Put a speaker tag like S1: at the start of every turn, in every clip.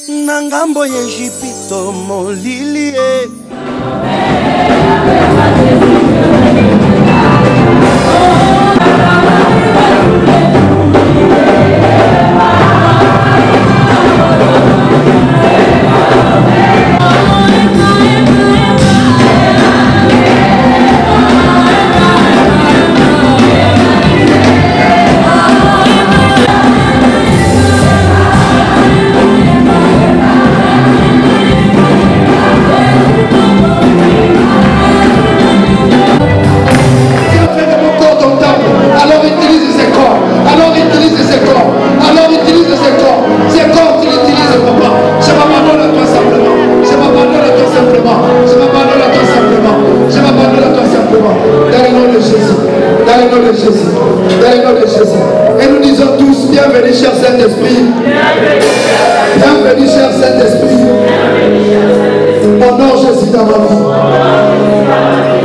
S1: Nangambo Yejipito molili
S2: Et nous disons tous, bienvenue cher Saint-Esprit. Bienvenue cher Saint-Esprit. Honore Jésus dans ma vie.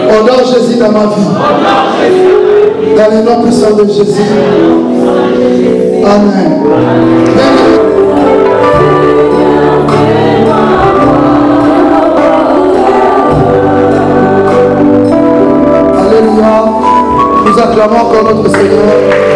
S2: Honore Jésus dans ma vie. Dans le nom puissant de Jésus. Amen. Alléluia. Nous acclamons encore notre Seigneur.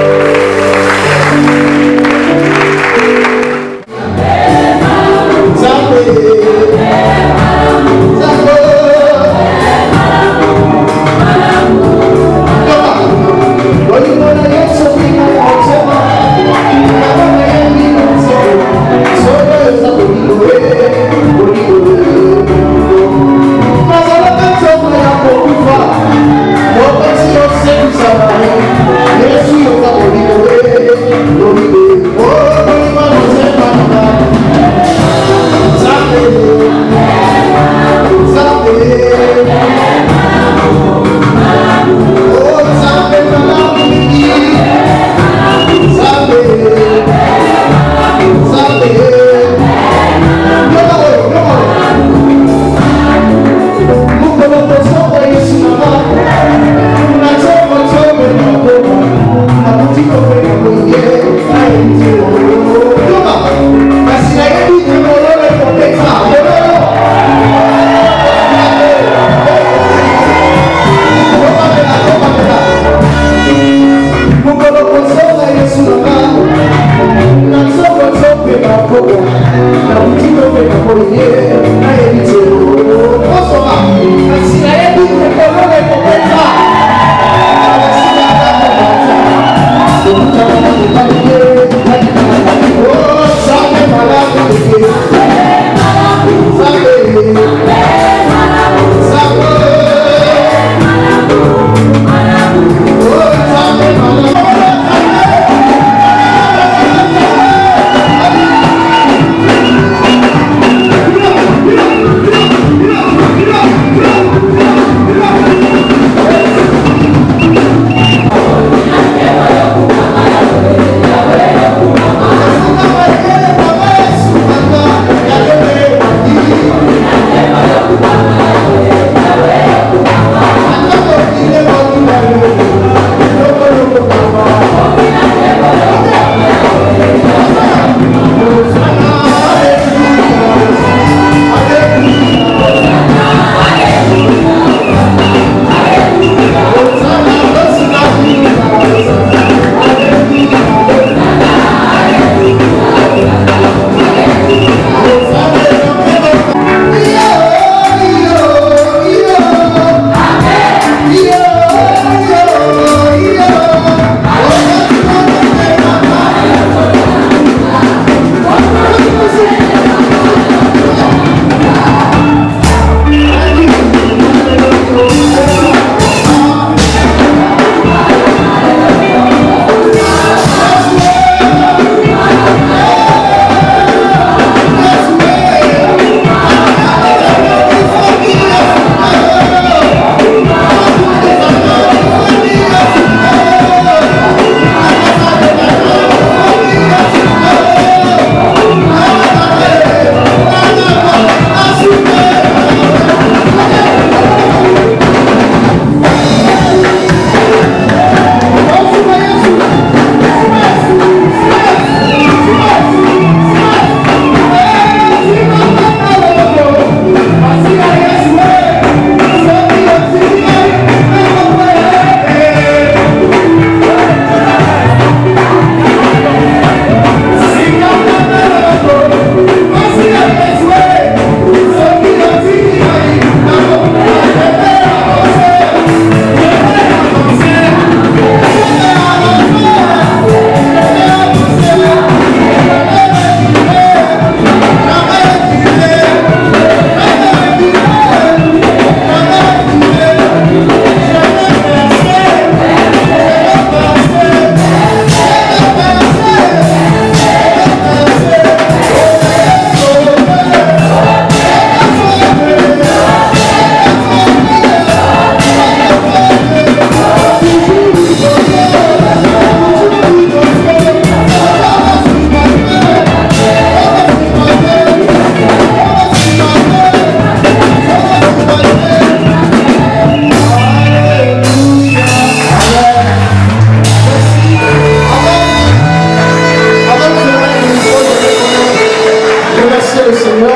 S2: acclamer le Seigneur.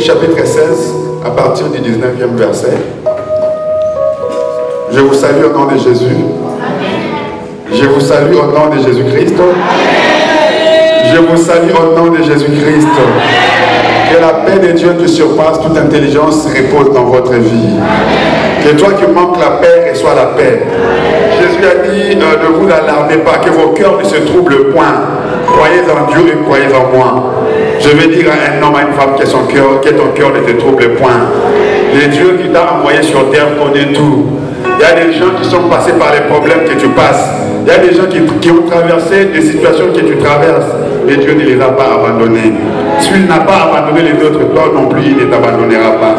S3: Chapitre 16, à partir du 19e verset. Je vous salue au nom de Jésus. Je vous salue au nom de Jésus-Christ. Je vous salue au nom de Jésus-Christ. Que la paix de Dieu qui surpasse toute intelligence repose dans votre vie. Que toi qui manques la paix reçois la paix. Jésus a dit, ne vous alarmez pas, que vos cœurs ne se troublent point. Croyez en Dieu et croyez en moi. Je vais dire à un homme, à une femme, que ton cœur ne te trouble point. Le Dieu qui t'a envoyé sur terre connaît tout. Il y a des gens qui sont passés par les problèmes que tu passes. Il y a des gens qui ont traversé des situations que tu traverses. Mais Dieu ne les a pas abandonnés. S'il n'a pas abandonné les autres, toi non plus, il ne t'abandonnera pas.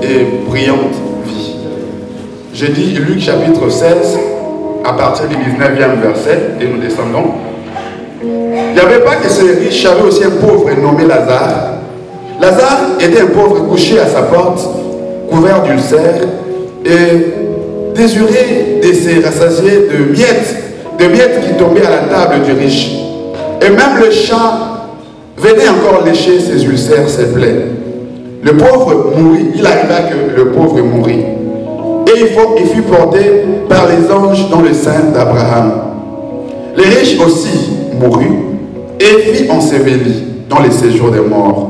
S3: Et brillante vie. Je dis Luc chapitre 16, à partir du 19e verset, et nous descendons. Il n'y avait pas que ces riches, avait aussi un pauvre nommé Lazare. Lazare était un pauvre couché à sa porte, couvert d'ulcères, et désirait de se rassasier de miettes qui tombaient à la table du riche. Et même le chat venait encore lécher ses ulcères, ses plaies. Le pauvre mourit, il arriva que le pauvre mourit. Et il fut porté par les anges dans le sein d'Abraham. Les riches aussi mourut et fit ensevelir dans les séjours des morts.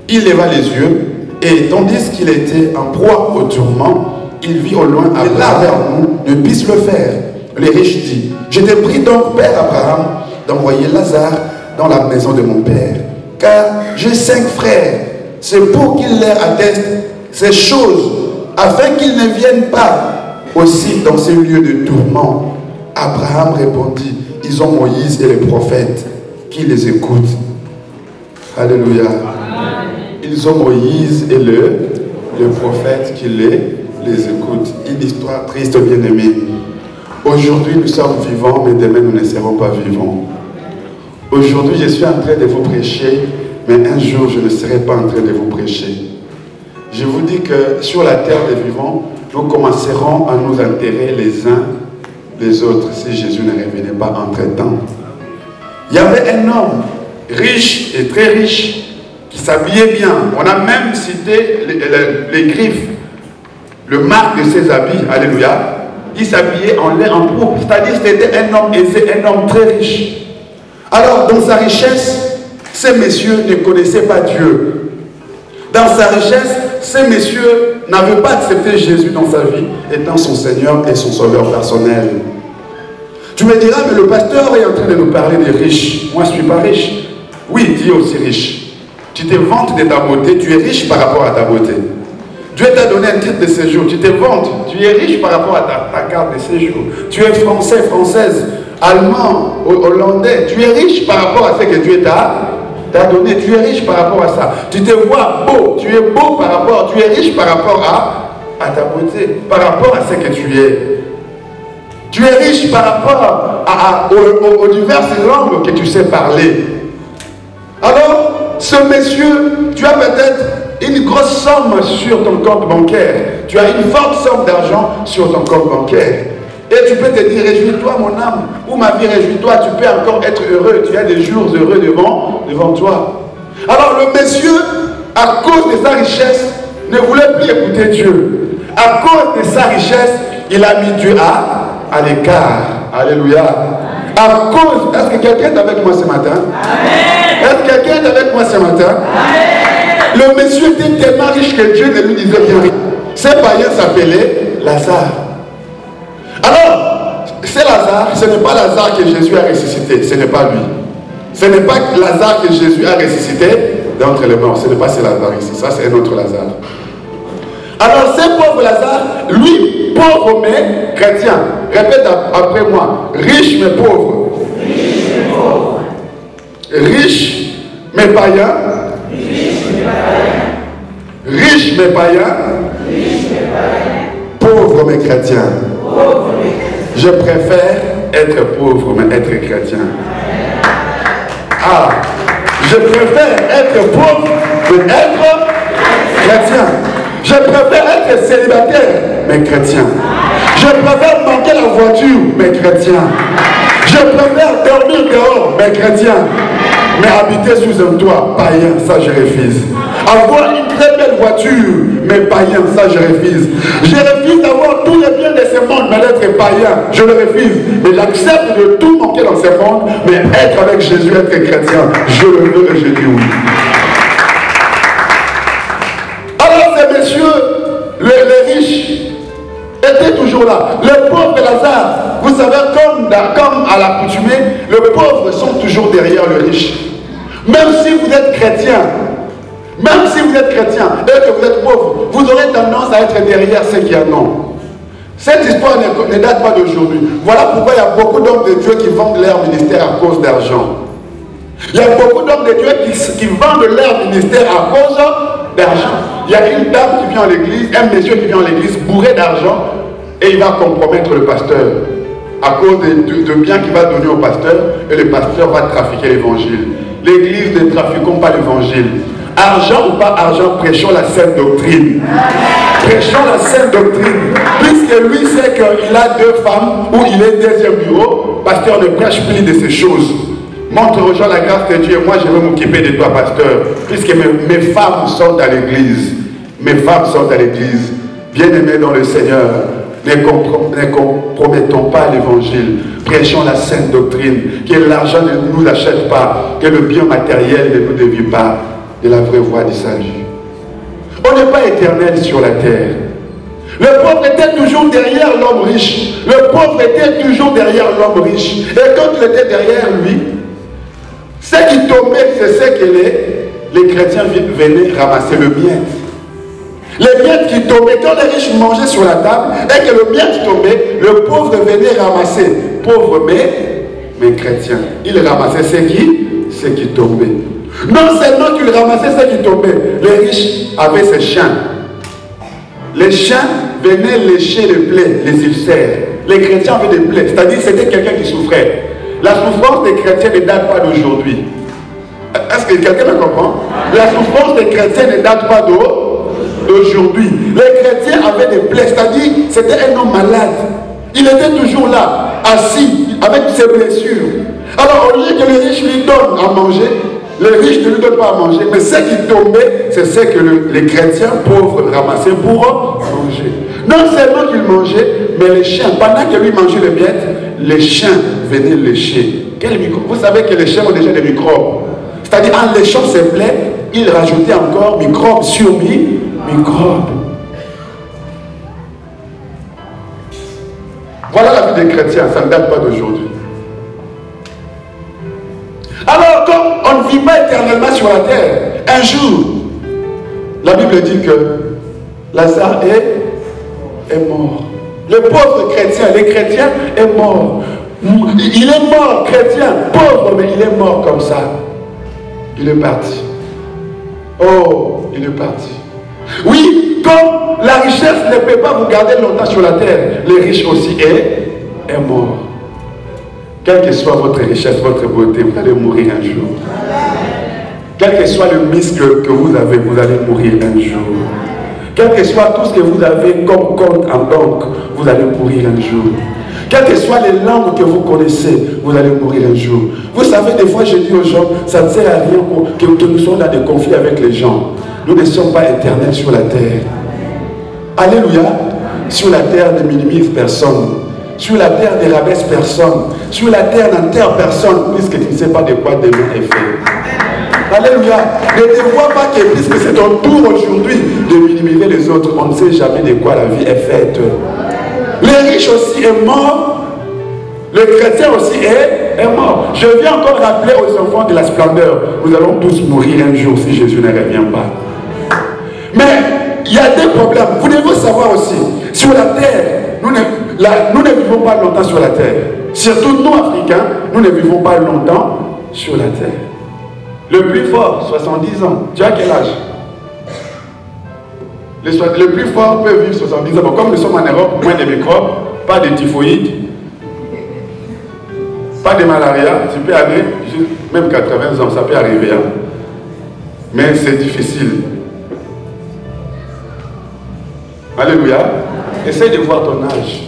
S3: Il leva les yeux Et tandis qu'il était en proie au tourment, il vit au loin Abraham ne puisse le faire. Le riche dit, je t'ai pris donc, Père Abraham, d'envoyer Lazare dans la maison de mon père, car j'ai 5 frères. C'est pour qu'il leur atteste ces choses, afin qu'ils ne viennent pas aussi dans ces lieux de tourment. Abraham répondit, ils ont Moïse et les prophètes qui les écoutent. Alléluia. Ils ont Moïse et le prophète qui les écoutent. Une histoire triste, bien-aimée. Aujourd'hui, nous sommes vivants, mais demain, nous ne serons pas vivants. Aujourd'hui, je suis en train de vous prêcher, mais un jour, je ne serai pas en train de vous prêcher. Je vous dis que sur la terre des vivants, nous commencerons à nous enterrer les uns les autres si Jésus ne revenait pas entre-temps. Il y avait un homme riche et très riche qui s'habillait bien. On a même cité les griffes, le marque de ses habits. Alléluia. Il s'habillait en lait en pourpre, c'est-à-dire que c'était un homme aisé, un homme très riche. Alors, dans sa richesse, ces messieurs ne connaissaient pas Dieu. Dans sa richesse, ces messieurs n'avaient pas accepté Jésus dans sa vie, étant son Seigneur et son Sauveur personnel. Tu me diras, mais le pasteur est en train de nous parler des riches. Moi, je ne suis pas riche. Oui, Dieu est aussi riche. Tu te vantes de ta beauté, tu es riche par rapport à ta beauté. Dieu t'a donné un titre de séjour, tu te vantes, tu es riche par rapport à ta carte de séjour. Tu es français, française, allemand, hollandais, tu es riche par rapport à ce que Dieu t'a donné, tu es riche par rapport à ça. Tu te vois beau, tu es beau par rapport, tu es riche par rapport à ta beauté, par rapport à ce que tu es. Tu es riche par rapport aux diverses langues que tu sais parler. Alors, ce monsieur, tu as peut-être une grosse somme sur ton compte bancaire. Tu as une forte somme d'argent sur ton compte bancaire. Et tu peux te dire, réjouis-toi mon âme, ou ma vie, réjouis-toi, tu peux encore être heureux. Tu as des jours heureux devant toi. Alors le monsieur, à cause de sa richesse, ne voulait plus écouter Dieu. À cause de sa richesse, il a mis Dieu à l'écart. Alléluia. À cause, est-ce que quelqu'un est avec moi ce matin? Amen. Est-ce que quelqu'un est avec moi ce matin? Amen. Le monsieur était tellement riche que Dieu ne lui disait rien. Ce païen s'appelait Lazare. Alors, c'est Lazare, ce n'est pas Lazare que Jésus a ressuscité, ce n'est pas lui. Ce n'est pas Lazare que Jésus a ressuscité d'entre les morts, ce n'est pas ce Lazare ici, ça c'est un autre Lazare. Alors, ce pauvre Lazare, lui, pauvre mais chrétien, répète après moi, riche mais pauvre. Riche mais pauvre. Riche mais païen. Riche mais païen. Riche mais païen. Riche mais païen. Pauvre mais chrétien. Pauvre mais chrétien. Je préfère être pauvre mais être chrétien. Ah, je préfère être pauvre mais être chrétien. Je préfère être célibataire, mais chrétien. Je préfère manquer la voiture, mais chrétien. Je préfère dormir dehors, mais chrétien. Mais habiter sous un toit, païen, ça je refuse. Avoir une très belle voiture, mais païen, ça je refuse. Je refuse d'avoir tous les biens de ce monde, mais d'être païen, je le refuse. Mais j'accepte de tout manquer dans ce monde, mais être avec Jésus, être chrétien, je le veux et je dis oui. Alors ces messieurs, les riches, étaient toujours là. Les pauvres de Lazare, vous savez, comme à l'accoutumée, les pauvres sont toujours derrière le riche. Même si vous êtes chrétien, et que vous êtes pauvre, vous aurez tendance à être derrière ceux qui en ont. Cette histoire ne date pas d'aujourd'hui. Voilà pourquoi il y a beaucoup d'hommes de Dieu qui vendent leur ministère à cause d'argent. Il y a beaucoup d'hommes de Dieu qui vendent leur ministère à cause d'argent. Il y a une dame qui vient à l'église, un monsieur qui vient à l'église bourré d'argent et il va compromettre le pasteur à cause de biens qu'il va donner au pasteur et le pasteur va trafiquer l'évangile. L'église ne trafiquons pas l'évangile. Argent ou pas argent, prêchons la sainte doctrine. Prêchons la sainte doctrine. Puisque lui sait qu'il a 2 femmes ou il est deuxième bureau, pasteur ne prêche plus de ces choses. Montre aux gens la grâce de Dieu et moi je vais m'occuper de toi, pasteur. Puisque mes femmes sont à l'église. Mes femmes sont à l'église. Bien-aimés dans le Seigneur, ne compromettons pas l'évangile. Prêchons la sainte doctrine. Que l'argent ne nous achète pas. Que le bien matériel ne nous dévie pas de la vraie voie du salut. On n'est pas éternel sur la terre. Le pauvre était toujours derrière l'homme riche. Le pauvre était toujours derrière l'homme riche. Et quand il était derrière lui, ce qui tombait, c'est ce que les chrétiens venaient ramasser, le miettes. Les miettes qui tombaient, quand les riches mangeaient sur la table, et que le miette tombait, le pauvre venait ramasser. Pauvre mais chrétien. Il ramassait ce qui tombait. Non seulement qu'il ramassait ce qui tombait, les riches avaient ces chiens. Les chiens venaient lécher les plaies, les ulcères. Les chrétiens avaient des plaies, c'est-à-dire que c'était quelqu'un qui souffrait. La souffrance des chrétiens ne date pas d'aujourd'hui. Est-ce que quelqu'un me comprend? La souffrance des chrétiens ne date pas d'aujourd'hui. Les chrétiens avaient des plaies, c'est-à-dire que c'était un homme malade. Il était toujours là, assis, avec ses blessures. Alors au lieu que les riches lui donnent à manger, les riches ne lui donnent pas à manger, mais ce qui tombait, c'est ce que les chrétiens pauvres ramassaient pour manger. Non seulement qu'ils mangeaient, mais les chiens, pendant que lui mangeait les miettes, les chiens venaient lécher. Quel microbe? Vous savez que les chiens ont déjà des microbes. C'est-à-dire en léchant ses plaies, ils rajoutaient encore microbes sur microbes. Voilà la vie des chrétiens, ça ne date pas d'aujourd'hui. Alors, comme on ne vit pas éternellement sur la terre, un jour, la Bible dit que Lazare est mort. Le pauvre chrétien, les chrétiens, est mort. Il est mort, chrétien, pauvre, mais il est mort comme ça. Il est parti. Oh, il est parti. Oui, comme la richesse ne peut pas vous garder longtemps sur la terre, les riches aussi est mort. Quelle que soit votre richesse, votre beauté, vous allez mourir un jour. Quel que soit le muscle que vous avez, vous allez mourir un jour. Quel que soit tout ce que vous avez comme compte en banque, vous allez mourir un jour. Quelles que soient les langues que vous connaissez, vous allez mourir un jour. Vous savez, des fois je dis aux gens, ça ne sert à rien que nous soyons dans des conflits avec les gens. Nous ne sommes pas éternels sur la terre. Alléluia. Sur la terre ne minimise personne. Sur la terre ne rabaisse personne. Sur la terre n'enterre personne, puisque tu ne sais pas de quoi demain est fait. Alléluia. Ne te vois pas que puisque c'est ton tour aujourd'hui de minimiser les autres, on ne sait jamais de quoi la vie est faite. Les riches aussi est mort. Le chrétien aussi est mort. Je viens encore rappeler aux enfants de la splendeur, nous allons tous mourir un jour si Jésus ne revient pas. Mais il y a des problèmes. Vous devez savoir aussi, sur la terre, nous ne vivons pas longtemps sur la terre. Surtout nous, Africains, nous ne vivons pas longtemps sur la terre. Le plus fort, 70 ans. Tu as quel âge? Le plus fort peut vivre 70 ans. Bon, comme nous sommes en Europe, moins de microbes, pas de typhoïde, pas de malaria. Tu peux aller, même 80 ans, ça peut arriver. Hein. Mais c'est difficile. Alléluia. Essaye de voir ton âge.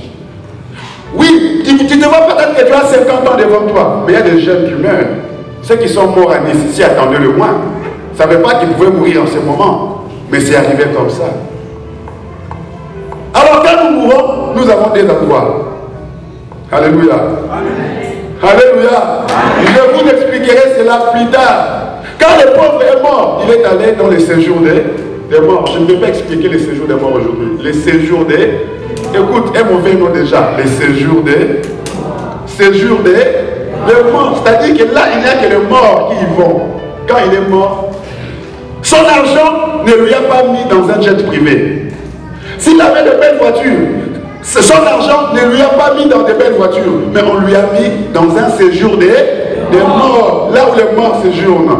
S3: Oui, tu te vois peut-être que tu as 50 ans devant toi, mais il y a des jeunes qui meurent. Ceux qui sont morts à Nice, s'y attendaient le moins. Ils ne savaient pas qu'ils pouvaient mourir en ce moment. Mais c'est arrivé comme ça. Alors quand nous mourons, nous avons des endroits. Alléluia. Amen. Alléluia. Amen. Je vous expliquerai cela plus tard. Quand le pauvre est mort, il est allé dans le séjour des morts. Je ne vais pas expliquer les séjours des morts aujourd'hui. Les séjours des... Écoute, un mauvais nom déjà. Les séjours des... Séjours des morts. C'est-à-dire que là, il n'y a que les morts qui y vont. Quand il est mort, son argent ne lui a pas mis dans un jet privé. S'il avait de belles voitures, son argent ne lui a pas mis dans de belles voitures, mais on lui a mis dans un séjour des morts, là où les morts séjournent.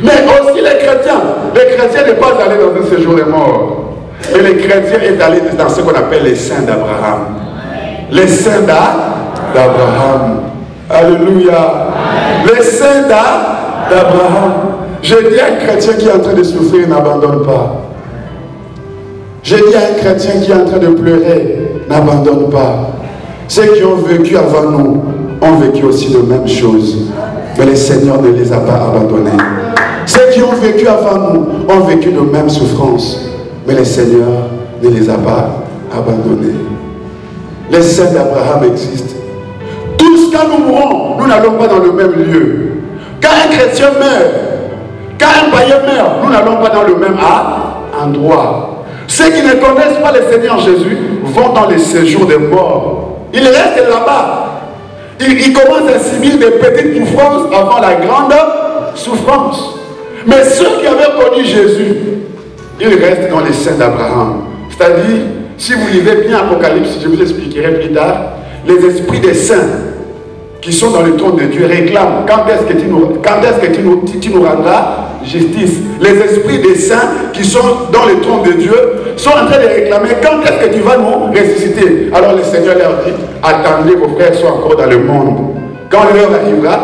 S3: Mais aussi les chrétiens n'est pas allé dans un séjour des morts, mais les chrétiens est allé dans ce qu'on appelle les saints d'Abraham. Les saints d'Abraham. Alléluia. Les saints d'Abraham. Je dis à un chrétien qui est en train de souffrir, n'abandonne pas. Je dis à un chrétien qui est en train de pleurer, n'abandonne pas. Ceux qui ont vécu avant nous ont vécu aussi les mêmes choses. Mais le Seigneur ne les a pas abandonnés. Ceux qui ont vécu avant nous ont vécu de mêmes souffrances. Mais le Seigneur ne les a pas abandonnés. Les saints d'Abraham existent. Tous quand nous mourrons, nous n'allons pas dans le même lieu. Quand un chrétien meurt, quand un païen meurt, nous n'allons pas dans le même endroit. Ceux qui ne connaissent pas le Seigneur Jésus vont dans les séjours des morts. Ils restent là-bas. Ils commencent à subir des petites souffrances avant la grande souffrance. Mais ceux qui avaient connu Jésus, ils restent dans les saints d'Abraham. C'est-à-dire, si vous lisez bien Apocalypse, je vous expliquerai plus tard, les esprits des saints qui sont dans le trône de Dieu réclament quand est-ce que tu nous rendras justice. Les esprits des saints qui sont dans le trône de Dieu sont en train de réclamer quand est-ce que tu vas nous ressusciter. Alors le Seigneur leur dit, attendez, vos frères sont encore dans le monde. Quand l'heure arrivera,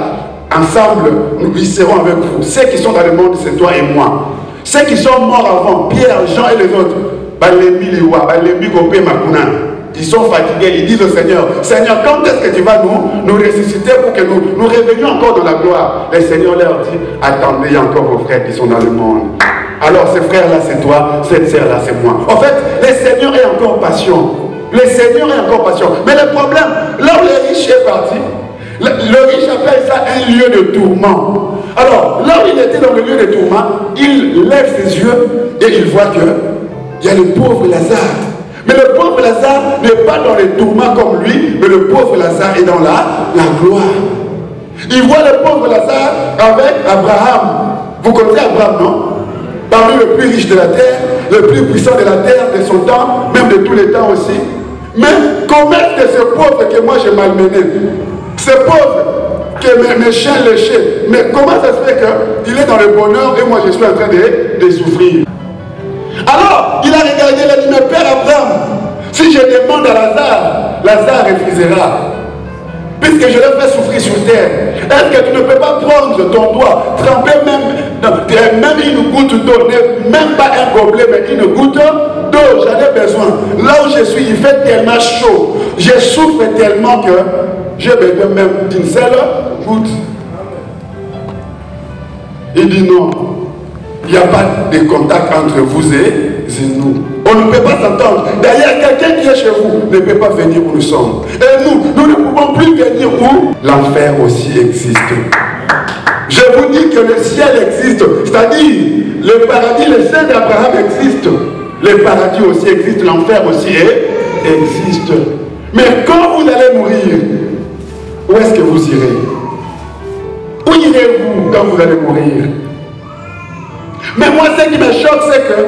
S3: ensemble nous y serons avec vous. Ceux qui sont dans le monde, c'est toi et moi. Ceux qui sont morts avant, Pierre, Jean et les autres, ils sont fatigués, ils disent au Seigneur, Seigneur, quand est-ce que tu vas nous ressusciter pour que nous revenions encore dans la gloire? Le Seigneur leur dit, attendez, il y a encore vos frères qui sont dans le monde. Alors ce frère-là c'est toi, cette sœur-là c'est moi. En fait, le Seigneur est encore patient. Le Seigneur est encore patient. Mais le problème, là où le riche est parti, le riche appelle ça un lieu de tourment. Alors, là où il était dans le lieu de tourment, il lève ses yeux et il voit que il y a le pauvre Lazare. Mais le pauvre Lazare n'est pas dans les tourments comme lui, mais le pauvre Lazare est dans la gloire. Il voit le pauvre Lazare avec Abraham. Vous connaissez Abraham, non? Parmi le plus riche de la terre, le plus puissant de la terre, de son temps, même de tous les temps aussi. Mais comment est-ce que ce pauvre que moi j'ai malmené, ce pauvre que mes chiens léchaient, mais comment ça se fait qu'il est dans le bonheur et moi je suis en train de souffrir? Alors, il a regardé, il a dit, mais Père Abraham, si je demande à Lazare, Lazare refusera. Puisque je l'ai fait souffrir sur terre, est-ce que tu ne peux pas prendre ton doigt, tremper même une goutte d'eau, même pas un gobelet, mais une goutte d'eau, j'en ai besoin. Là où je suis, il fait tellement chaud, je souffre tellement que j'ai besoin même d'une seule goutte. Il dit non. Il n'y a pas de contact entre vous et nous. On ne peut pas s'entendre. D'ailleurs, quelqu'un qui est chez vous ne peut pas venir où nous sommes. Et nous ne pouvons plus venir où l'enfer aussi existe. Je vous dis que le ciel existe. C'est-à-dire, le paradis, le sein d'Abraham existe. Le paradis aussi existe, l'enfer aussi existe. Mais quand vous allez mourir, où est-ce que vous irez? Où irez-vous quand vous allez mourir? Mais moi, ce qui me choque, c'est que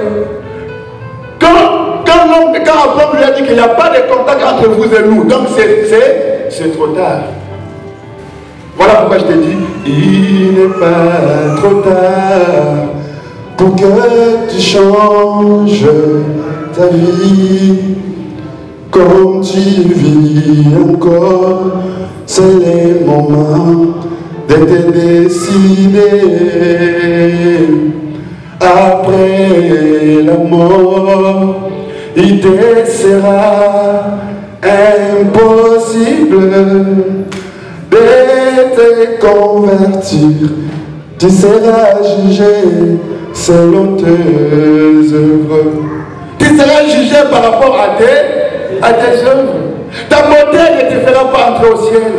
S3: quand Abraham lui a dit qu'il n'y a pas de contact entre vous et nous, donc c'est trop tard. Voilà pourquoi je t'ai dit, il n'est pas trop tard pour que tu changes ta vie. Comme tu vis encore, c'est le moment de te décider. Après la mort, il te sera impossible de te convertir. Tu seras jugé selon tes œuvres. Tu seras jugé par rapport à tes œuvres. Ta beauté ne te fera pas entrer au ciel.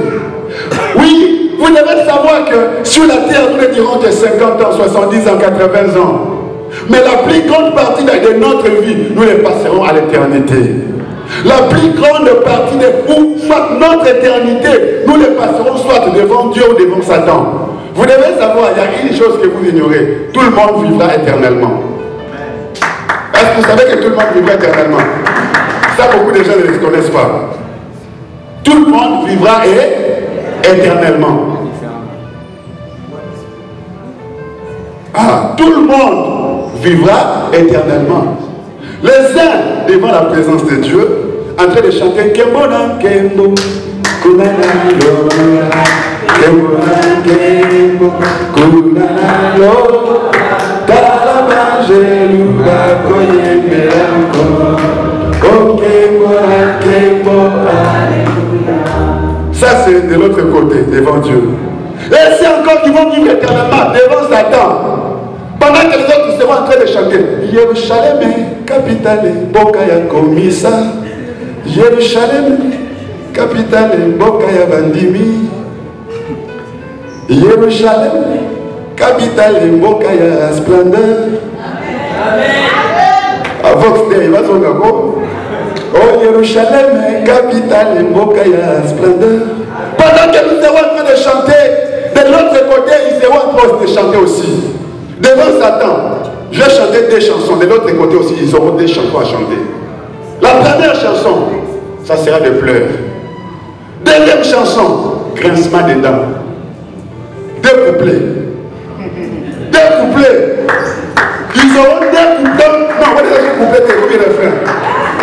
S3: Oui. Vous devez savoir que sur la terre, nous ne dirons que 50 ans, 70 ans, 80 ans. Mais la plus grande partie de notre vie, nous les passerons à l'éternité. La plus grande partie ou soit notre éternité, nous les passerons soit devant Dieu ou devant Satan. Vous devez savoir, il y a une chose que vous ignorez. Tout le monde vivra éternellement. Est-ce que vous savez que tout le monde vivra éternellement? Ça, beaucoup de gens ne le connaissent pas. Tout le monde vivra éternellement. Ah, tout le monde vivra éternellement. Les uns devant la présence de Dieu, en train de chanter Kembona, Kembo, Kunana, Lora, Kembona, Kembo, Kunana, Lora, Talaba, Jeluba, Koyemela, Oh, Kembona, Kembo, Alléluia. Ça, c'est de l'autre côté, devant Dieu. Et c'est encore qui vont vivre éternellement devant Satan. Pendant que les autres seront en train de chanter Jérusalem, capitale, Bokaya Komisa. Jérusalem, capitale, Bokaya Bandimi. Jérusalem, capitale, Bokaya Splendeur. Amen. Vox Day, il va se dire, oh Jérusalem, capitale, Mbokaya, splendeur. Pendant que nous serons en train de chanter, de l'autre côté, ils seront en train de chanter aussi. Devant Satan, je vais chanter des chansons. De l'autre côté aussi, ils auront des chansons à chanter. La première chanson, ça sera des pleurs. Deuxième chanson, grincement des dents. Deux couplets. Ils auront deux couplets. Non, on va dire couplets, c'est combien de refrains.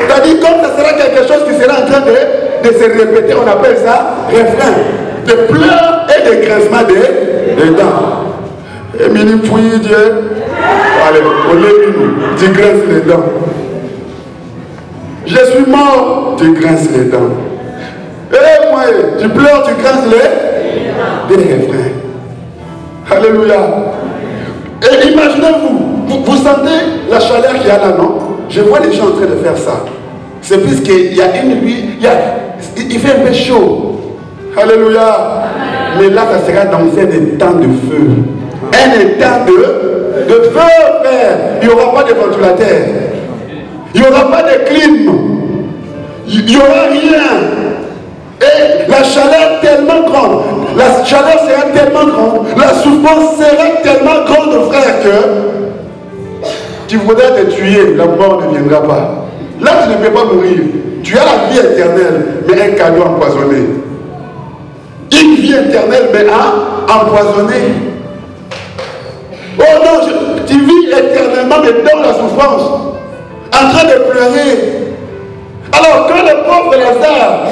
S3: C'est-à-dire, comme ça sera quelque chose qui sera en train de se répéter, on appelle ça refrain. Des pleurs et des grincements des dents. Et mini fouille Dieu. Allez, on est tu grinces les dents. Je suis mort, tu grinces les dents. Et moi, tu pleures, tu grinces les refrains. Alléluia. Et imaginez-vous, vous sentez la chaleur qu'il y a là, non? Je vois les gens en train de faire ça. C'est puisqu'il y a une nuit, il fait un peu chaud. Alléluia. Mais là, ça sera dans un étang de feu. Un étang de feu, frère. Il n'y aura pas de ventilateur. Il n'y aura pas de clim. Il n'y aura rien. Et la chaleur tellement grande, la chaleur sera tellement grande, la souffrance sera tellement grande, frère, que tu voudrais te tuer, la mort ne viendra pas. Là, tu ne peux pas mourir. Tu as la vie éternelle, mais un cadeau empoisonné. Une vie éternelle, mais empoisonnée. Oh non, tu vis éternellement, mais dans la souffrance, en train de pleurer. Alors, quand le pauvre Lazare,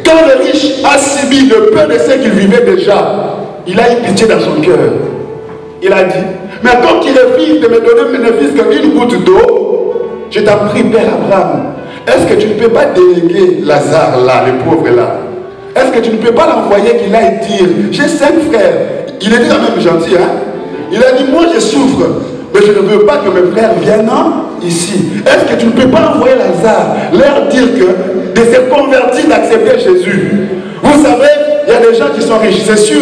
S3: quand le riche a subi le peu de ce qu'il vivait déjà, il a eu pitié dans son cœur. Il a dit, mais quand il refuse de me donner ne fût qu'une goutte d'eau, je t'en prie, Père Abraham, est-ce que tu ne peux pas déléguer Lazare là, le pauvre là? Est-ce que tu ne peux pas l'envoyer qu'il aille dire, j'ai 5 frères. Il était quand même gentil, hein? Il a dit, moi je souffre, mais je ne veux pas que mes frères viennent ici. Est-ce que tu ne peux pas envoyer Lazare, leur dire que de se convertir, d'accepter Jésus? Vous savez, il y a des gens qui sont riches, c'est sûr.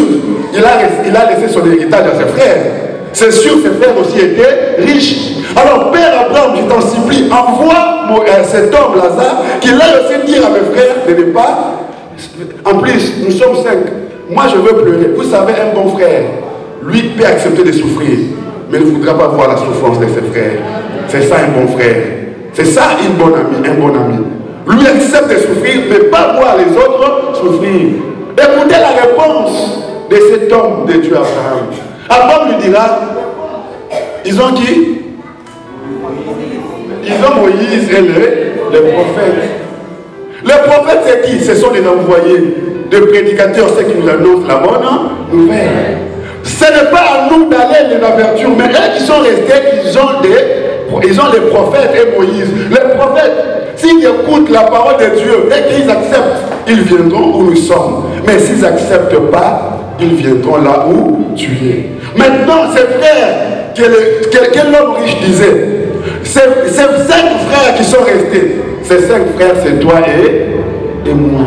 S3: Il a laissé son héritage à ses frères. C'est sûr, ses frères aussi étaient riches. Alors, Père Abraham, je t'en supplie, envoie cet homme Lazare, qu'il aille aussi dire à mes frères de ne pas. En plus, nous sommes 5. Moi, je veux pleurer. Vous savez, un bon frère, lui peut accepter de souffrir, mais ne voudra pas voir la souffrance de ses frères. C'est ça un bon frère. C'est ça un bon ami. Lui accepte de souffrir, mais pas voir les autres souffrir. Écoutez la réponse de cet homme de Dieu Abraham. Abraham lui dira, ils ont qui? Ils ont Moïse et les prophètes. Les prophètes, c'est qui? Ce sont les envoyés de prédicateurs, ceux qui nous annoncent la bonne nouvelle. Ce n'est pas à nous d'aller les avertir, mais eux qui sont restés, ils ont les prophètes et Moïse. Les prophètes, s'ils écoutent la parole de Dieu et qu'ils acceptent, ils viendront où nous sommes. Mais s'ils n'acceptent pas, ils viendront là où tu es. Maintenant, ces frères, quel homme riche disait, ces 5 frères qui sont restés, ces 5 frères, c'est toi et moi.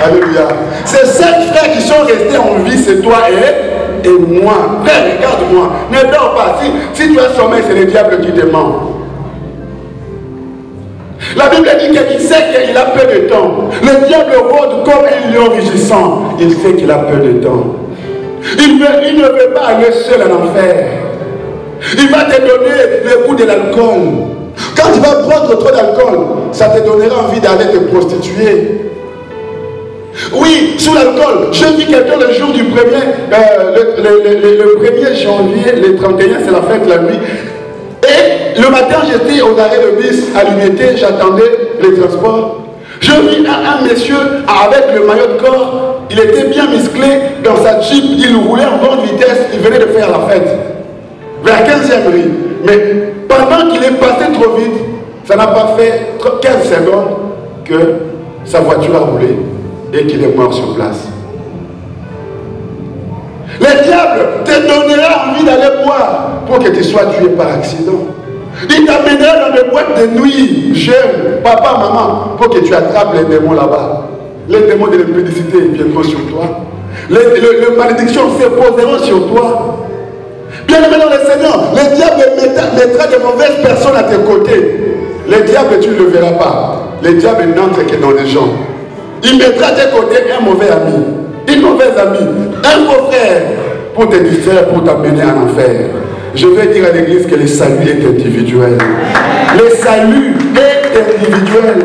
S3: Alléluia. Ces 5 frères qui sont restés en vie, c'est toi et moi. Frère, regarde-moi. Ne dors pas. Si tu as sommeil, c'est le diable qui te ment. La Bible dit qu'il sait qu'il a peu de temps. Le diable rôde comme un lion rugissant. Il sait qu'il a peu de temps. Il ne veut pas aller seul en enfer. Il va te donner le goût de l'alcool. Quand tu vas prendre trop d'alcool, ça te donnera envie d'aller te prostituer. Oui, sous l'alcool. Je vis quelqu'un le jour du 1er janvier, le 31, c'est la fête la nuit. Et le matin, j'étais au arrêt de bus à l'unité, j'attendais les transports. Je vis un monsieur avec le maillot de corps, il était bien musclé dans sa Jeep, il roulait en bonne vitesse, il venait de faire la fête. Vers 15e rue. Mais pendant qu'il est passé trop vite, ça n'a pas fait 15 secondes que sa voiture a roulé et qu'il est mort sur place. Le diable te donnera envie d'aller boire pour que tu sois tué par accident. Il t'amènera dans des boîtes de nuit, jeunes, papa, maman, pour que tu attrapes les démons là-bas. Les démons de l'impudicité viendront sur toi. les malédictions se poseront sur toi. Bien aimé dans le Seigneur, le diable mettra de mauvaises personnes à tes côtés. Le diable, tu ne le verras pas. Le diable n'entre que dans les gens. Il mettra à tes côtés un mauvais ami, une mauvaise amie, un faux frère pour te distraire, pour t'amener en enfer. Je vais dire à l'église que le salut est individuel. Le salut est individuel.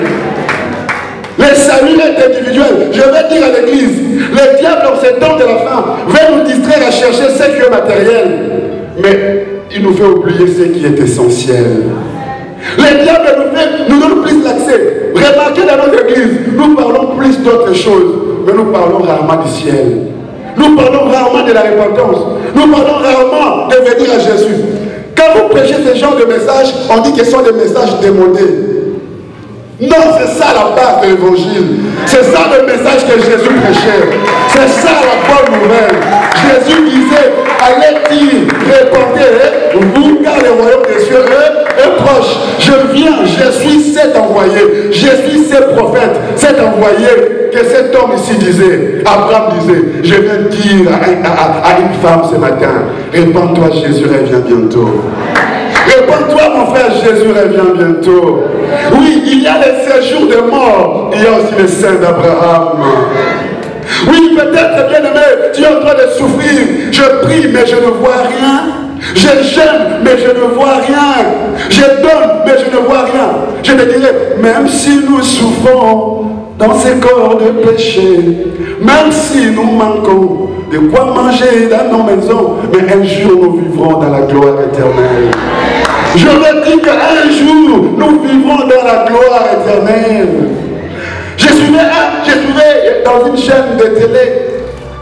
S3: Le salut est individuel. Je vais dire à l'église, le diable dans ce temps de la fin va nous distraire à chercher ce qui est matériel. Mais il nous fait oublier ce qui est essentiel. Le diable nous donne plus l'accès. Remarquez dans notre église, nous parlons plus d'autres choses, mais nous parlons rarement du ciel. Nous parlons rarement de la repentance. Nous parlons rarement de venir à Jésus. Quand vous prêchez ce genre de messages, on dit que ce sont des messages démodés. Non, c'est ça la base de l'évangile. C'est ça le message que Jésus prêchait. C'est ça la bonne nouvelle. Jésus disait, allez dire, répondez, vous, car le royaume des cieux est proche. Je viens, je suis cet envoyé. Je suis ce prophète, cet envoyé que cet homme ici disait. Abraham disait, je viens dire à une femme ce matin, répands-toi, Jésus revient bientôt. Réponds-toi, mon frère, Jésus revient bientôt. Oui, il y a les séjours de mort, il y a aussi les saints d'Abraham. Oui, peut-être, bien-aimé, tu es en train de souffrir. Je prie, mais je ne vois rien. Je gêne, mais je ne vois rien. Je donne, mais je ne vois rien. Je te dirais, même si nous souffrons dans ces corps de péché, même si nous manquons de quoi manger dans nos maisons, mais un jour nous vivrons dans la gloire éternelle. Je me dis qu'un jour nous vivrons dans la gloire éternelle. Je suivais dans une chaîne de télé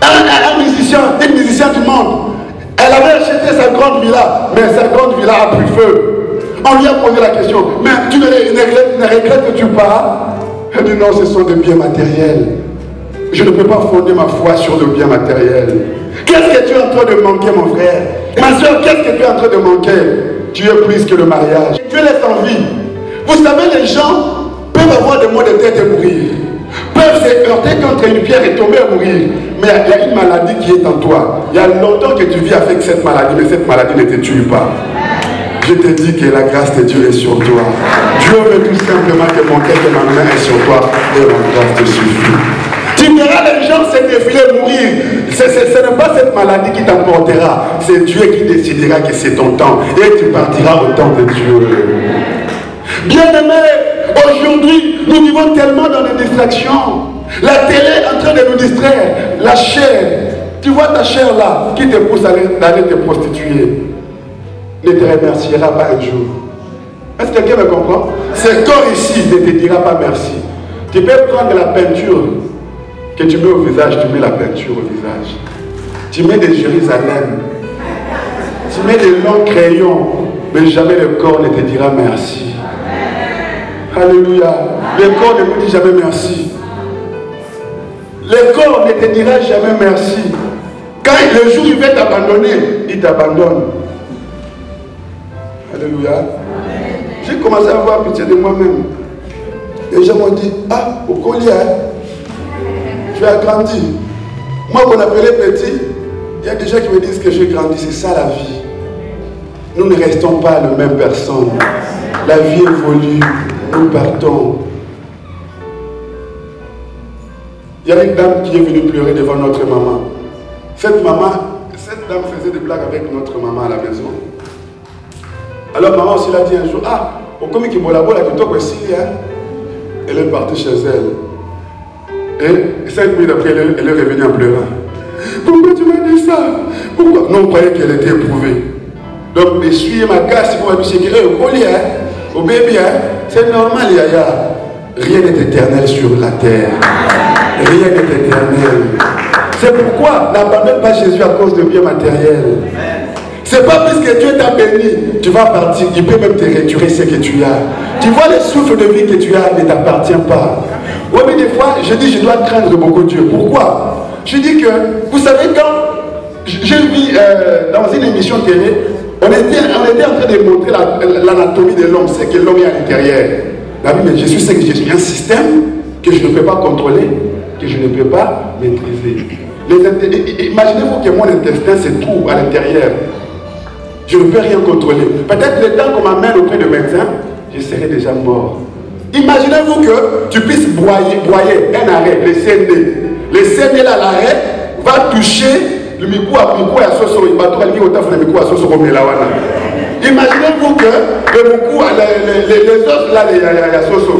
S3: un musicien, une musicienne du monde. Elle avait acheté sa grande villa, mais sa grande villa a pris feu. On lui a posé la question, mais tu ne regrettes-tu pas? Elle dit non, ce sont des biens matériels. Je ne peux pas fonder ma foi sur le bien matériel. Qu'est-ce que tu es en train de manquer, mon frère? Ma soeur, qu'est-ce que tu es en train de manquer? Tu es plus que le mariage. Dieu laisse en vie. Vous savez, les gens peuvent avoir des maux de tête et mourir. Peuvent se heurter contre une pierre et tomber et mourir. Mais il y a une maladie qui est en toi. Il y a longtemps que tu vis avec cette maladie, mais cette maladie ne te tue pas. Je te dis que la grâce de Dieu est sur toi. Dieu veut tout simplement te montrer que ma main est sur toi et ma grâce te suffit. Tu verras les gens se défiler, mourir. Ce n'est pas cette maladie qui t'emportera. C'est Dieu qui décidera que c'est ton temps. Et tu partiras au temps de Dieu. Bien-aimés, aujourd'hui, nous vivons tellement dans les distractions. La télé est en train de nous distraire. La chair. Tu vois ta chair là, qui te pousse à aller te prostituer, ne te remerciera pas un jour. Est-ce que quelqu'un me comprend? Ce corps ici ne te dira pas merci. Tu peux prendre la peinture que tu mets au visage, tu mets la peinture au visage. Tu mets des Jérusalem. Tu mets des longs crayons, mais jamais le corps ne te dira merci. Alléluia. Le corps ne me dit jamais merci. Le corps ne te dira jamais merci. Quand le jour il veut t'abandonner, il t'abandonne. Alléluia. J'ai commencé à avoir pitié de moi-même. Les gens m'ont dit, ah, au collier, tu as grandi. Moi qu'on appelait petit, il y a des gens qui me disent que j'ai grandi. C'est ça la vie. Nous ne restons pas la même personne. La vie évolue. Nous partons. Il y a une dame qui est venue pleurer devant notre maman. Cette dame faisait des blagues avec notre maman à la maison. Alors maman aussi l'a dit un jour, ah, au commis qui bola bola, tu toques aussi, hein. Elle est partie chez elle. Et 5 minutes après, elle est revenue en pleurant. Pourquoi tu m'as dit ça? Pourquoi? Non, on croyait qu'elle était éprouvée. Donc, essuyer ma casse pour m'habiller, au collier, au bébé, c'est normal, Yaya. Rien n'est éternel sur la terre. Rien n'est éternel. C'est pourquoi n'abandonne pas Jésus à cause de biens matériels. C'est pas parce que Dieu t'a béni, tu vas partir. Il peut même te retirer ce que tu as. Tu vois, le souffle de vie que tu as ne t'appartient pas. Oui, mais des fois, je dis, je dois craindre beaucoup Dieu. Pourquoi? Je dis que, vous savez, quand j'ai vu dans une émission télé, on était en train de montrer l'anatomie de l'homme, c'est que l'homme est à l'intérieur. La Bible, mais je suis un système que je ne peux pas contrôler, que je ne peux pas maîtriser. Imaginez-vous que mon intestin se trouve à l'intérieur. Je ne peux rien contrôler. Peut-être le temps qu'on m'amène auprès de médecin, je serai déjà mort. Imaginez-vous que tu puisses broyer un arrêt, le CND. Le CND là, l'arrêt va toucher le micro à soso. Imaginez-vous que les os là, il y a soso.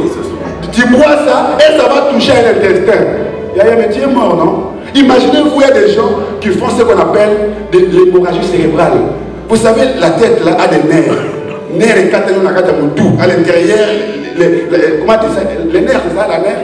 S3: Tu bois ça et ça va toucher à l'intestin. Mais tu es mort, non? Imaginez-vous, il y a des gens qui font ce qu'on appelle l'hémorragie cérébrale. Vous savez, la tête là a des nerfs. Nerfs et à l'intérieur, comment tu sais? Les nerfs, c'est ça, la nerf?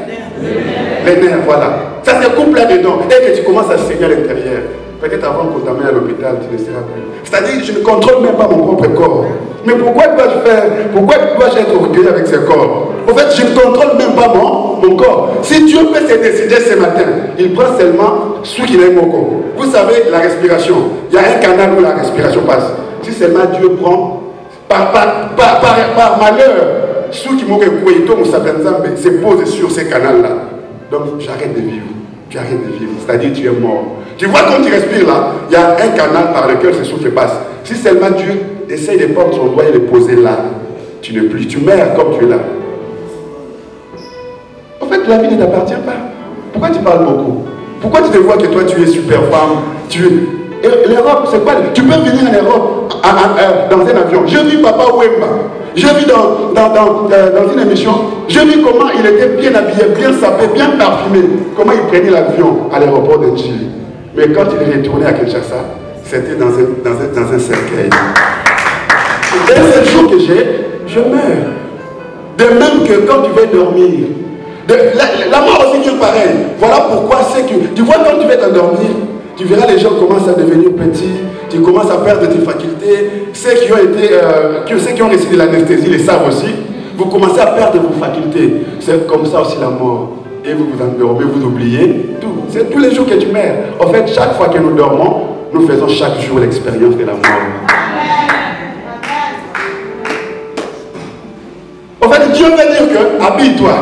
S3: Les nerfs, voilà. Ça se coupe là-dedans et que tu commences à saigner à l'intérieur. Peut-être avant qu'on t'amène à l'hôpital, tu ne seras plus. C'est-à-dire que je ne contrôle même pas mon propre corps. Mais pourquoi dois-je être orgueilleux avec ce corps? En fait, je ne contrôle même pas mon corps. Si Dieu peut se décider ce matin, il prend seulement ce qu'il aime au corps. Vous savez, la respiration, il y a un canal où la respiration passe. Si seulement Dieu prend, par malheur, ce qui m'aurait couillé, se pose sur ce canal-là. Donc, j'arrête de vivre. Tu arrêtes de vivre. C'est-à-dire que tu es mort. Tu vois, quand tu respires là, il y a un canal par lequel ce souffle passe. Si seulement Dieu essaye de prendre son doigt et de le poser là, tu n'es plus. Tu meurs comme tu es là. En fait, la vie ne t'appartient pas. Pourquoi tu parles beaucoup? Pourquoi tu te vois que toi, tu es super femme? L'Europe, c'est pas... Tu peux venir en Europe dans un avion. Je vis Papa Wemba. Je vis dans une émission. Je vis comment il était bien habillé, bien sapé, bien parfumé. Comment il prenait l'avion à l'aéroport de Chili. Mais quand il est retourné à Kinshasa, c'était dans un cercueil. Et c'est le jour que je meurs. De même que quand tu vas dormir. La mort aussi vient pareil. Voilà pourquoi c'est que... Tu vois, quand tu vas t'endormir, tu verras les gens commencent à devenir petits, tu commences à perdre tes facultés. Ceux qui ont reçu de l'anesthésie le savent aussi. Vous commencez à perdre vos facultés. C'est comme ça aussi la mort. Et vous vous endormez, vous oubliez tout. C'est tous les jours que tu meurs. En fait, chaque fois que nous dormons, nous faisons chaque jour l'expérience de la mort. En fait, Dieu veut dire que habille-toi,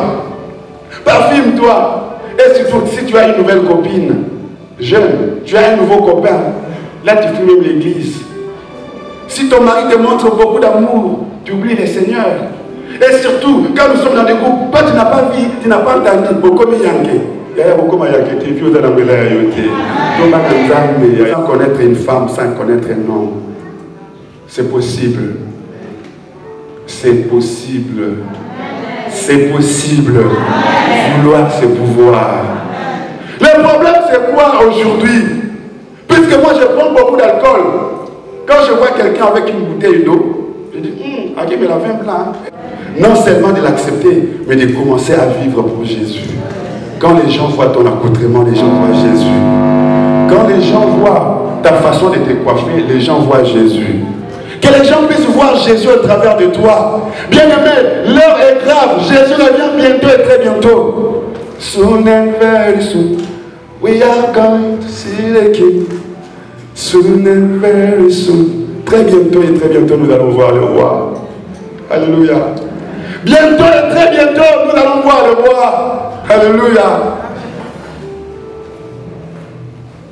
S3: parfume-toi. Et surtout, si tu as une nouvelle copine, jeune, tu as un nouveau copain, là tu fumes même l'église. Si ton mari te montre beaucoup d'amour, tu oublies le Seigneur. Et surtout, quand nous sommes dans des groupes, toi tu n'as pas vu, tu n'as pas entendu beaucoup de yanké. Sans connaître une femme, sans connaître un homme, c'est possible. C'est possible. C'est possible. Vouloir, c'est pouvoir. Le problème, c'est quoi aujourd'hui? Puisque moi, je prends beaucoup d'alcool. Quand je vois quelqu'un avec une bouteille d'eau, je dis, ok, mais la vin blanc. Non seulement de l'accepter, mais de commencer à vivre pour Jésus. Quand les gens voient ton accoutrement, les gens voient Jésus. Quand les gens voient ta façon de te coiffer, les gens voient Jésus. Que les gens puissent voir Jésus au travers de toi. Bien aimé, l'heure est grave. Jésus revient bientôt et très bientôt. Soon and very soon, we are going to see the King. Soon and very soon. Très bientôt et très bientôt, nous allons voir le roi. Alléluia. Bientôt et très bientôt, nous allons voir le roi. Alléluia.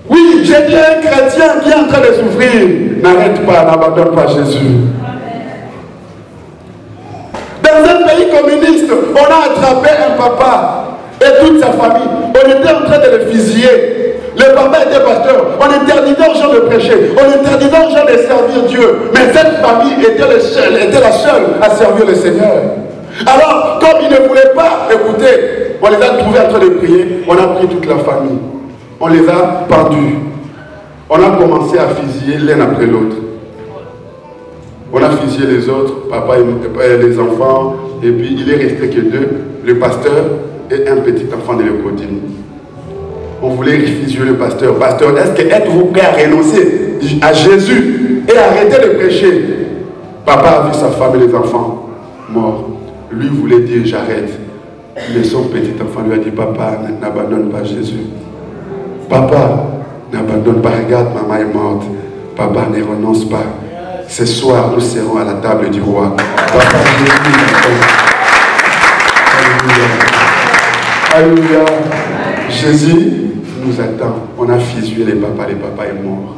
S3: Oui, j'ai dit un chrétien qui est en train de souffrir. N'arrête pas, n'abandonne pas Jésus. Dans un pays communiste, on a attrapé un papa et toute sa famille. On était en train de le fusiller. Le papa était pasteur. On interdisait aux gens de prêcher. On interdisait aux gens de servir Dieu. Mais cette famille était la seule à servir le Seigneur. Alors, comme ils ne voulaient pas écouter, on les a trouvés en train de prier. On a pris toute la famille. On les a pendus. On a commencé à fusiller l'un après l'autre. On a fusillé les autres, papa et les enfants, et puis il est resté que deux, le pasteur et un petit enfant de l'écodine. On voulait fusiller le pasteur. Pasteur, êtes-vous prêt à renoncer à Jésus et arrêter de prêcher? Papa a vu sa femme et les enfants morts. Lui voulait dire j'arrête. Mais son petit enfant lui a dit papa, n'abandonne pas Jésus. Papa, n'abandonne pas, regarde, maman est morte. Papa, ne renonce pas. Ce soir, nous serons à la table du roi. Papa, Jésus. Alléluia. Jésus nous attend. On a fusillé le papa est mort.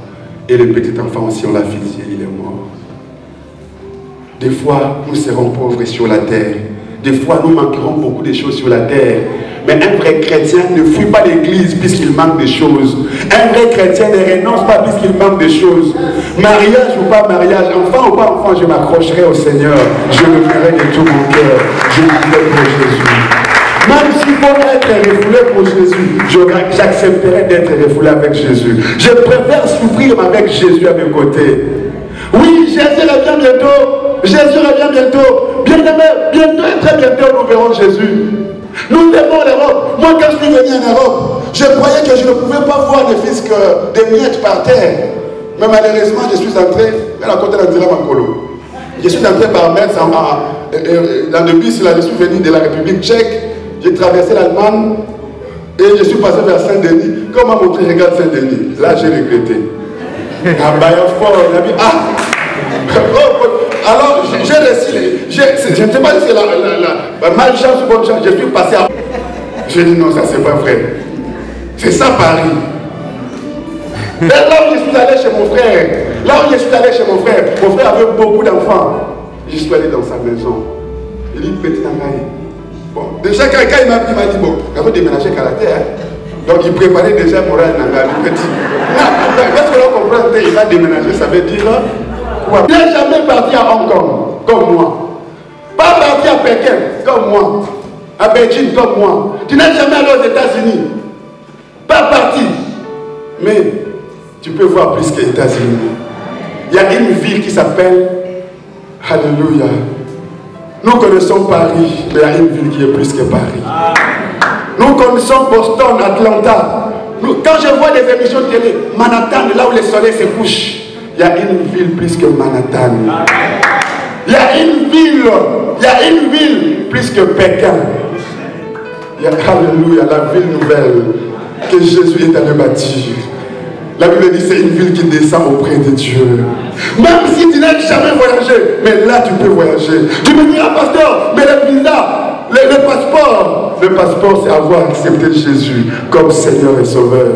S3: Et le petit enfant aussi, on l'a fusillé, il est mort. Des fois, nous serons pauvres sur la terre. Des fois, nous manquerons beaucoup de choses sur la terre. Mais un vrai chrétien ne fuit pas l'église puisqu'il manque des choses. Un vrai chrétien ne renonce pas puisqu'il manque des choses. Mariage ou pas mariage, enfant ou pas enfant, je m'accrocherai au Seigneur. Je le ferai de tout mon cœur. Je vivrai pour Jésus. Même s'il faut être refoulé pour Jésus, j'accepterai d'être refoulé avec Jésus. Je préfère souffrir avec Jésus à mes côtés. Oui, Jésus revient bientôt. Jésus revient bientôt. Bien-aimé, bientôt et très bientôt, nous verrons Jésus. Nous aimons l'Europe. Moi, quand je suis venu en Europe, je croyais que je ne pouvais pas voir ne fût-ce que des miettes par terre. Mais malheureusement, je suis entré, à côté de la Makolo. Je suis entré par Metz dans le bus, là, je suis venu de la République tchèque. J'ai traversé l'Allemagne et je suis passé vers Saint-Denis. Quand on m'a montré, regarde Saint-Denis. Là, j'ai regretté. Ah, bah, il a dit, alors, j'ai réussi. Je ne sais pas si c'est la malchance ou bonne chance. Je suis passé à. J'ai dit non, ça c'est pas vrai. C'est ça Paris. Et là où je suis allé chez mon frère, mon frère avait beaucoup d'enfants. Je suis allé dans sa maison. Il dit petit Nangaï. Bon, déjà quand il m'a dit bon, il faut déménager qu'à la terre. Donc il préparait déjà moral Nangaï, petit. Qu'est-ce qu'on comprend? Il va déménager, ça veut dire. Tu n'es jamais parti à Hong Kong, comme moi. Pas parti à Pékin, comme moi. À Beijing, comme moi. Tu n'es jamais allé aux États-Unis. Pas parti. Mais tu peux voir plus que les États-Unis. Il y a une ville qui s'appelle Alléluia. Nous connaissons Paris, mais il y a une ville qui est plus que Paris. Nous connaissons Boston, Atlanta. Quand je vois des émissions de télé, Manhattan, là où le soleil se couche, il y a une ville plus que Manhattan. Il y a une ville plus que Pékin. Il y a, alléluia, la ville nouvelle que Jésus est allé bâtir. La Bible dit c'est une ville qui descend auprès de Dieu. Même si tu n'as jamais voyagé, mais là tu peux voyager. Tu me diras, pasteur, mais le visa, le passeport c'est avoir accepté Jésus comme Seigneur et Sauveur.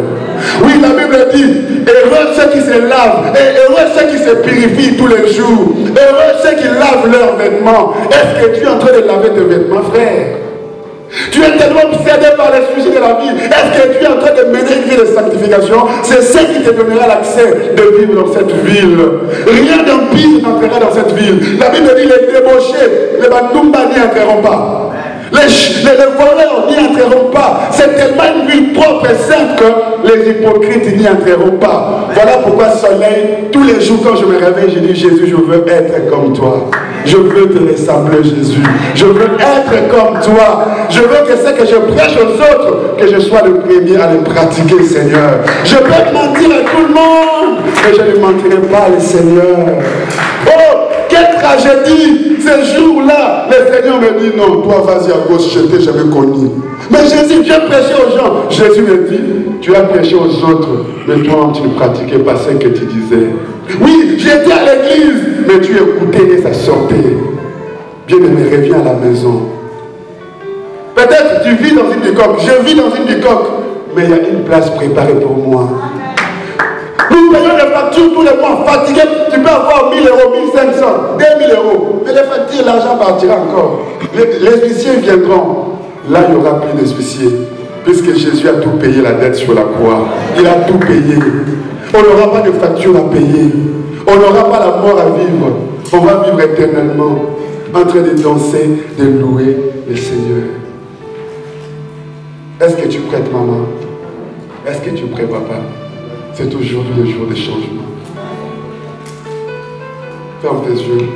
S3: Oui, la Bible dit, heureux ceux qui se lavent, et heureux ceux qui se purifient tous les jours, heureux ceux qui lavent leurs vêtements. Est-ce que tu es en train de laver tes vêtements, frère? Tu es tellement obsédé par les sujets de la vie. Est-ce que tu es en train de mener une vie de sanctification? C'est ce qui te donnera l'accès de vivre dans cette ville. Rien d'impie n'entrera dans cette ville. La Bible dit les débauchés, les bandumba n'y entreront pas. Les voleurs n'y entreront pas. C'est tellement une ville propre et sainte que les hypocrites n'y entreront pas. Voilà pourquoi soleil, tous les jours quand je me réveille, je dis Jésus, je veux être comme toi. Je veux te ressembler, Jésus. Je veux être comme toi. Je veux que ce que je prêche aux autres, que je sois le premier à le pratiquer, Seigneur. Je peux mentir à tout le monde, mais je ne mentirai pas au Seigneur. Oh, quelle tragédie! Ce jour-là, le Seigneur me dit non, toi vas-y à gauche, je t'ai jamais connu. Mais Jésus, viens prêcher aux gens. Jésus me dit, tu as prêché aux autres, mais toi tu ne pratiquais pas ce que tu disais. Oui, j'étais à l'église, mais tu écoutais et ça sortait. Bien-aimé, reviens à la maison. Peut-être tu vis dans une bicoque, je vis dans une bicoque, mais il y a une place préparée pour moi. Nous payons les factures tous les mois, fatigué, tu peux avoir 1000 euros, 1500, 2000 euros. Mais les factures, l'argent partira encore. Les huissiers viendront. Là, il n'y aura plus de huissiers. Puisque Jésus a tout payé la dette sur la croix. Il a tout payé. On n'aura pas de facture à payer. On n'aura pas la mort à vivre. On va vivre éternellement en train de danser, de louer le Seigneur. Est-ce que tu prêtes, maman? Est-ce que tu prêtes, papa? C'est aujourd'hui le jour des changements. Ferme tes yeux.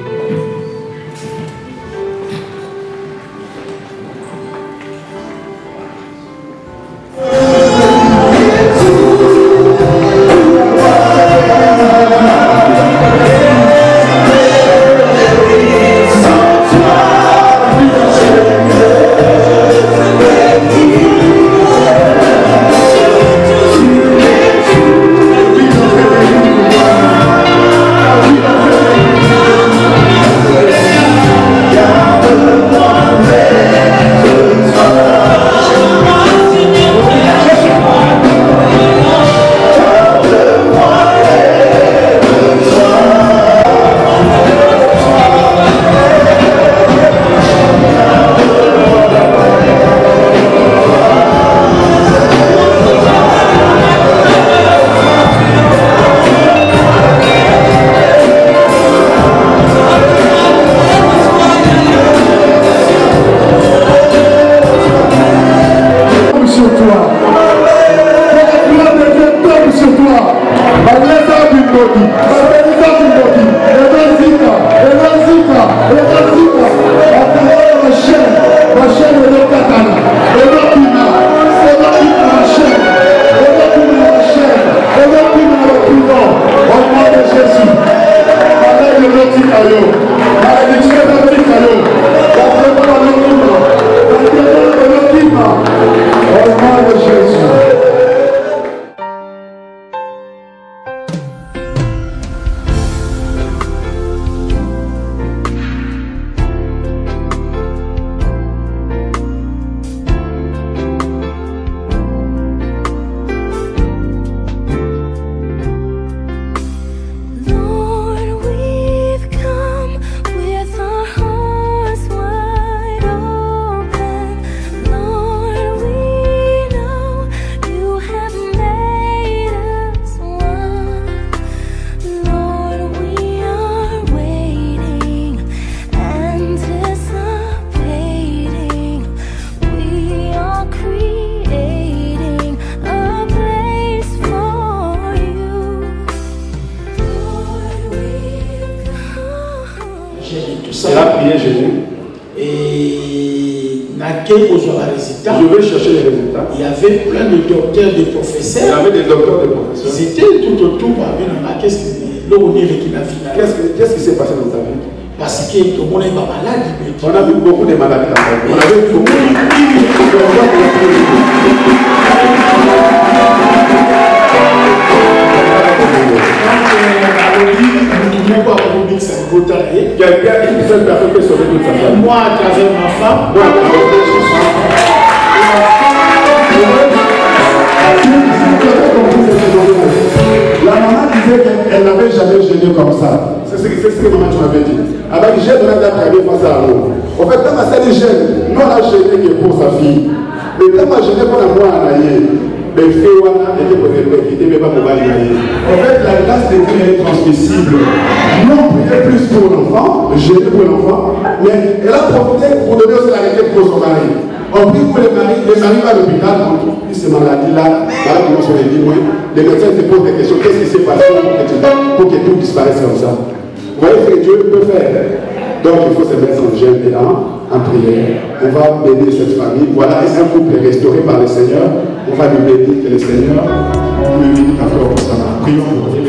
S4: Yeah.
S3: Elle a prié Jésus.
S4: Et je
S3: vais chercher les résultats.
S4: Il y avait plein de docteurs, de professeurs.
S3: Il y avait des docteurs, des professeurs.
S4: Ils étaient tout autour parmi nous. Qu'est-ce
S3: qui s'est passé dans ta vie?
S4: Parce que tout le monde est pas malade.
S3: On a vu beaucoup de maladies dans ta vie. On a vu beaucoup de quelqu'un qui seule personne peut sauver toute sa famille.
S4: Moi, à travers ma femme,
S3: moi, à travers
S2: la maman disait qu'elle n'avait jamais gêné comme ça.
S3: C'est ce que maman tu m'avais dit. Avec j'ai donné la première fois ça à l'eau. En fait, quand ma sœur dit gêne, non la gêné qui est pour sa fille. Mais quand ma gêné pour la moi à naïe, mais fait wana était pour éviter mais pas mobile naïe. En fait, la grâce de Dieu est transmissible. Non, priez plus pour l'enfant, gêner pour l'enfant, mais elle a profité pour donner aussi la requête pour son mari. On prie pour les maris à l'hôpital, on trouve plus ces maladies-là, voilà comment on les dit, les médecins se posent des questions, qu'est-ce qui s'est passé pour que tout disparaisse comme ça. Vous voyez ce que Dieu peut faire. Donc il faut se mettre en jeûne et en prière. On va bénir cette famille. Voilà, un couple est restauré par le Seigneur. On va lui bénir que le Seigneur lui bénisse encore pour ça. Prions pour Dieu.